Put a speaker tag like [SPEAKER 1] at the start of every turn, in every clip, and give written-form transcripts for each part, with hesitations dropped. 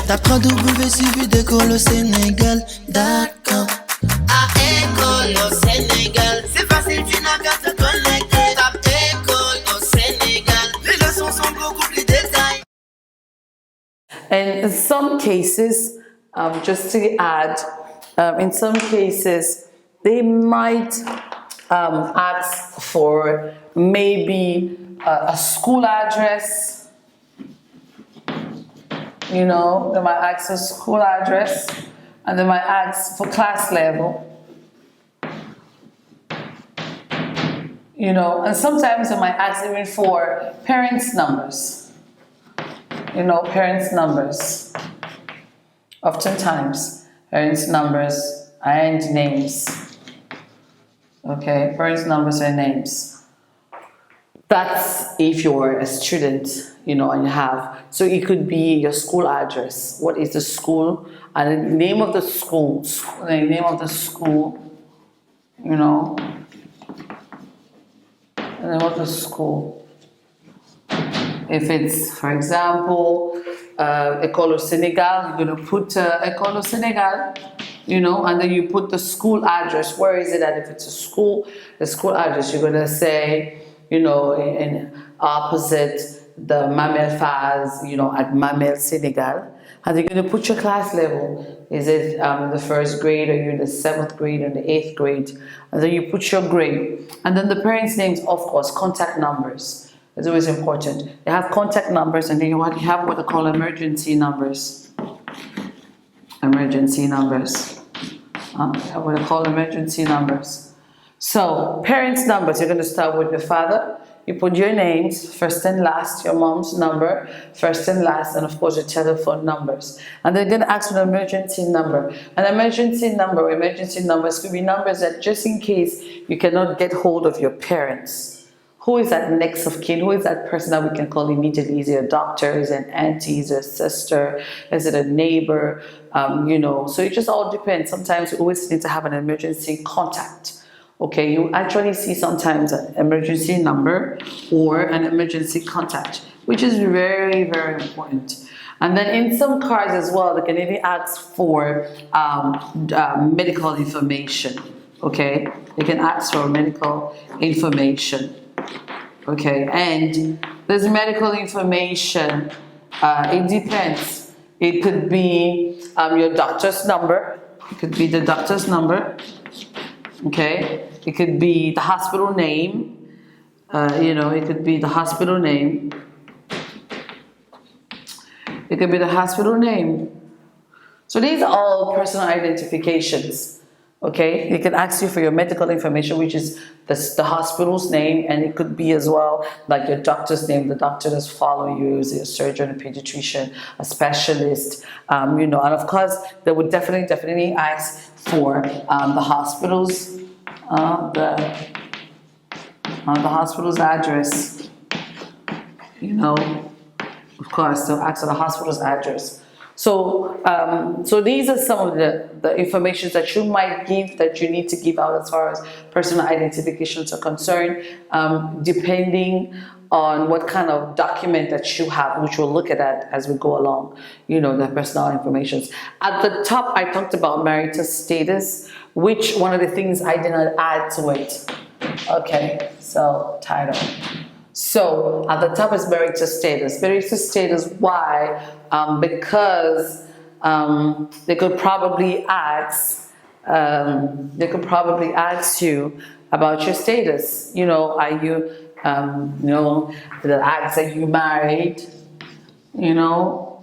[SPEAKER 1] Tape www.suividecolosénégal.com. À École au Sénégal, c'est facile, tu n'as qu'à te connecter. Tape École au Sénégal, les leçons sont beaucoup plus détaillées.
[SPEAKER 2] And in some cases, just to add, in some cases, they might ask for maybe a school address. You know, they might ask for school address, and they might ask for class level. You know, and sometimes they might ask even for parents' numbers. You know, parents' numbers. Oftentimes, parents' numbers and names. Okay, parents' numbers and names. That's if you're a student, you know, and you have. So it could be your school address. What is the school? And the name of the school. The name of the school, you know. The name of the school. If it's, for example, École au Sénégal, you're going to put École au Sénégal, you know, and then you put the school address. Where is it? And if it's a school, the school address, you're going to say, you know, in opposite the Mamel Faz, you know, at Mamel Sénégal. And you're going to put your class level. Is it the first grade, or you're in the 7th grade, or the 8th grade? And then you put your grade. And then the parents' names, of course, contact numbers. It's always important. They have contact numbers, and then you have what they call emergency numbers. Emergency numbers. What they call emergency numbers. So, parents' numbers, you're going to start with the father. You put your names, first and last, your mom's number, first and last, and of course your telephone numbers. And they're going to ask for an emergency number. An emergency number, emergency numbers could be numbers that just in case you cannot get hold of your parents. Who is that next of kin? Who is that person that we can call immediately? Is it a doctor? Is it an auntie? Is it a sister? Is it a neighbor? You know, so it just all depends. Sometimes you always need to have an emergency contact. Okay, you actually see sometimes an emergency number or an emergency contact, which is very, very important. And then in some cards as well, they can even ask for medical information. Okay, they can ask for medical information. Okay, and this medical information, it depends. It could be your doctor's number. It could be the doctor's number. Okay, it could be the hospital name. You know, it could be the hospital name. It could be the hospital name. So these are all personal identifications. Okay, they can ask you for your medical information, which is the hospital's name, and it could be as well like your doctor's name, the doctor that's following you, is a surgeon, a pediatrician, a specialist, you know, and of course they would definitely ask for the hospital's the hospital's address. You know, of course they'll ask for the hospital's address. So, so these are some of the information that you might give, that you need to give out as far as personal identifications are concerned, depending on what kind of document that you have, which we'll look at as we go along, you know, the personal information. At the top, I talked about marital status, which one of the things I did not add to it. Okay, so title. So at the top is marital status. Marital status, why? Because they could probably ask you about your status. You know, are you, you know, they'll ask, are you married? You know,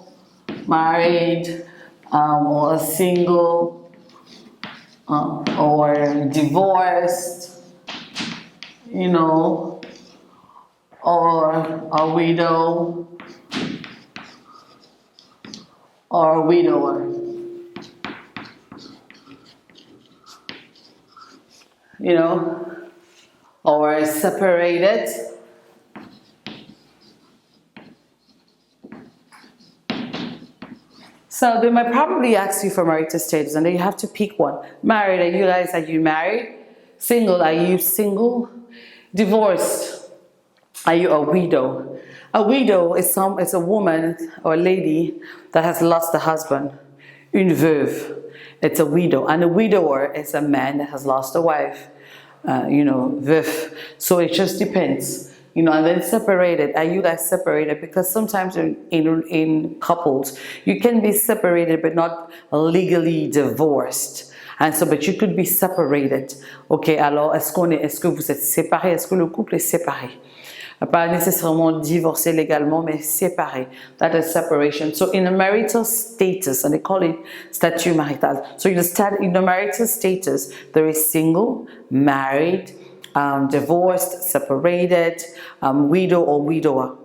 [SPEAKER 2] married, or single, or divorced. You know, or a widow, or a widower. You know, or separated. So they might probably ask you for marital status, and then you have to pick one. Married, are you married? Single, are you single? Divorced, are you a widow? A widow is it's a woman or a lady that has lost a husband. Une veuve, it's a widow. And a widower is a man that has lost a wife. Veuf. So it just depends. And then separated. Are you guys separated? Because sometimes in couples, you can be separated but not legally divorced. And so, but you could be separated. Okay, alors est-ce que vous êtes séparés? Est-ce que le couple est séparé? Pas nécessairement divorcé légalement, mais séparé. That is separation. So in a marital status, and they call it statut marital. So in the marital status, there is single, married, divorced, separated, widow or widower.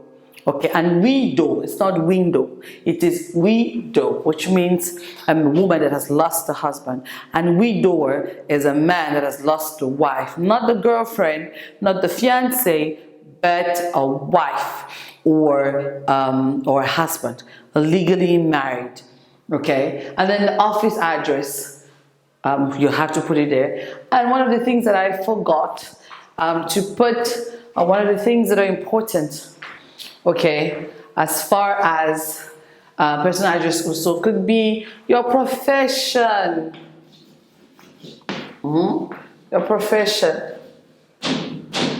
[SPEAKER 2] Okay, and widow, it's not window, it is widow, which means a woman that has lost a husband. And widower is a man that has lost a wife, not the girlfriend, not the fiancé, but a wife or a husband, legally married. Okay, and then the office address, you have to put it there. And one of the things that I forgot to put, one of the things that are important, okay, as far as personal address also could be your profession. Your profession.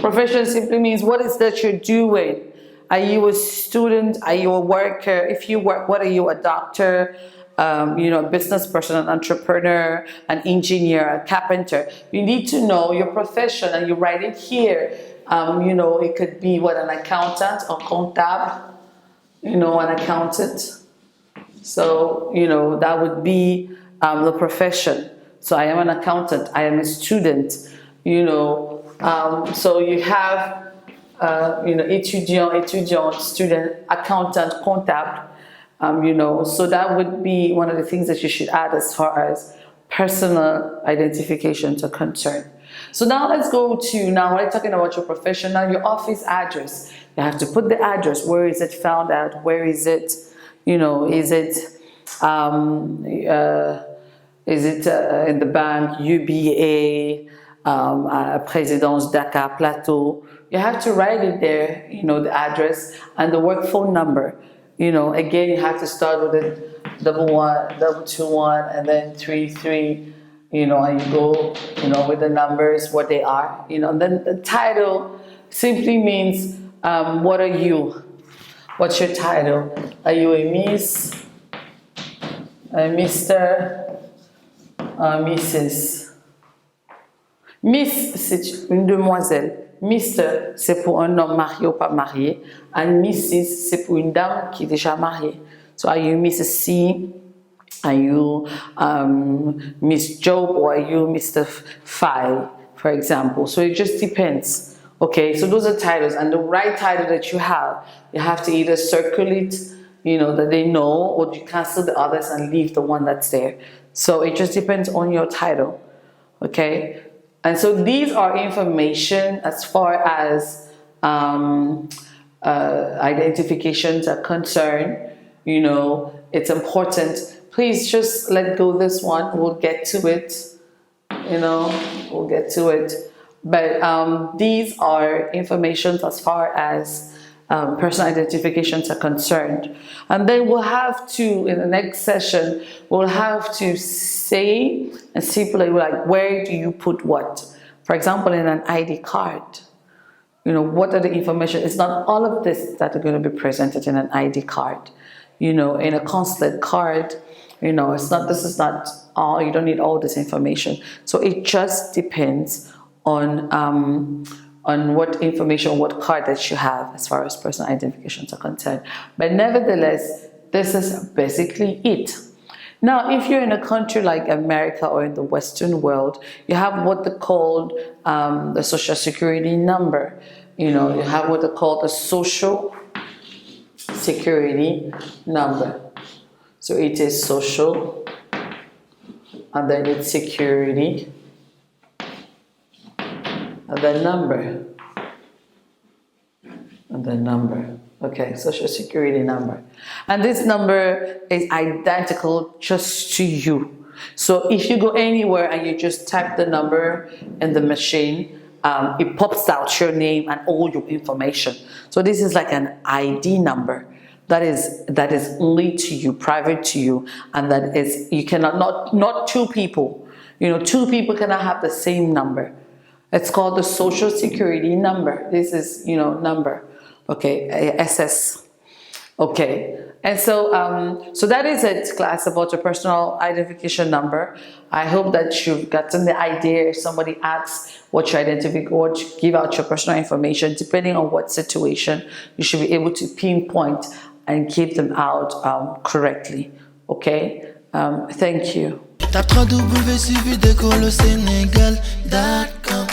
[SPEAKER 2] Profession simply means what is that you're doing. Are you a student? Are you a worker? If you work, what are you? A doctor? A business person, an entrepreneur, an engineer, a carpenter. You need to know your profession, and you write it here. It could be an accountant or comptable. An accountant. So that would be the profession. So I am an accountant. I am a student. So you have, étudiant, student, accountant, comptable, so that would be one of the things that you should add as far as personal identifications are concerned. So now let's go to, now we're talking about your profession, now your office address. You have to put the address. Where is it found at? Where is it, is it in the bank, UBA, Présidence, Dakar, Plateau. You have to write it there, the address and the work phone number. Again, you have to start with the 11, 221, and then 33, and you go, with the numbers, what they are, and then the title simply means, what are you? What's your title? Are you a Miss, a Mr., Mrs.? Miss, c'est une demoiselle. Mr, c'est pour un homme marié ou pas marié. And Mrs, c'est pour une dame qui est déjà mariée. So are you Mrs. C? Are you Miss Job? Or are you Mr. Phi, for example? So it just depends. Okay, so those are titles. And the right title that you have to either circle it, that they know, or you cancel the others and leave the one that's there. So it just depends on your title. Okay? And so these are information as far as identifications are concerned. It's important. Please just let go this one. We'll get to it. We'll get to it. But these are information as far as personal identifications are concerned. And then we'll have to, in the next session, we'll have to say and simply like, where do you put what? For example, in an ID card, what are the information? It's not all of this that are going to be presented in an ID card. In a consulate card, this is not all, you don't need all this information. So it just depends on what information, what card that you have as far as personal identifications are concerned. But nevertheless, this is basically it. Now, if you're in a country like America or in the Western world, you have what they call the Social Security number. You have what they call the Social Security number. So it is social, and then it's security, and then number, and then number. Okay, Social Security number. And this number is identical just to you. So if you go anywhere and you just type the number in the machine, it pops out your name and all your information. So this is like an ID number that is only to you, private to you, and that is, you cannot, not two people. Two people cannot have the same number. It's called the Social Security number. This is, number, okay, SS. Okay, and so so that is it, class, about your personal identification number. I hope that you've gotten the idea. If somebody asks what your give out your personal information, depending on what situation, you should be able to pinpoint and give them out correctly. Okay, thank you.
[SPEAKER 1] Tape www.suividecolosénégal.com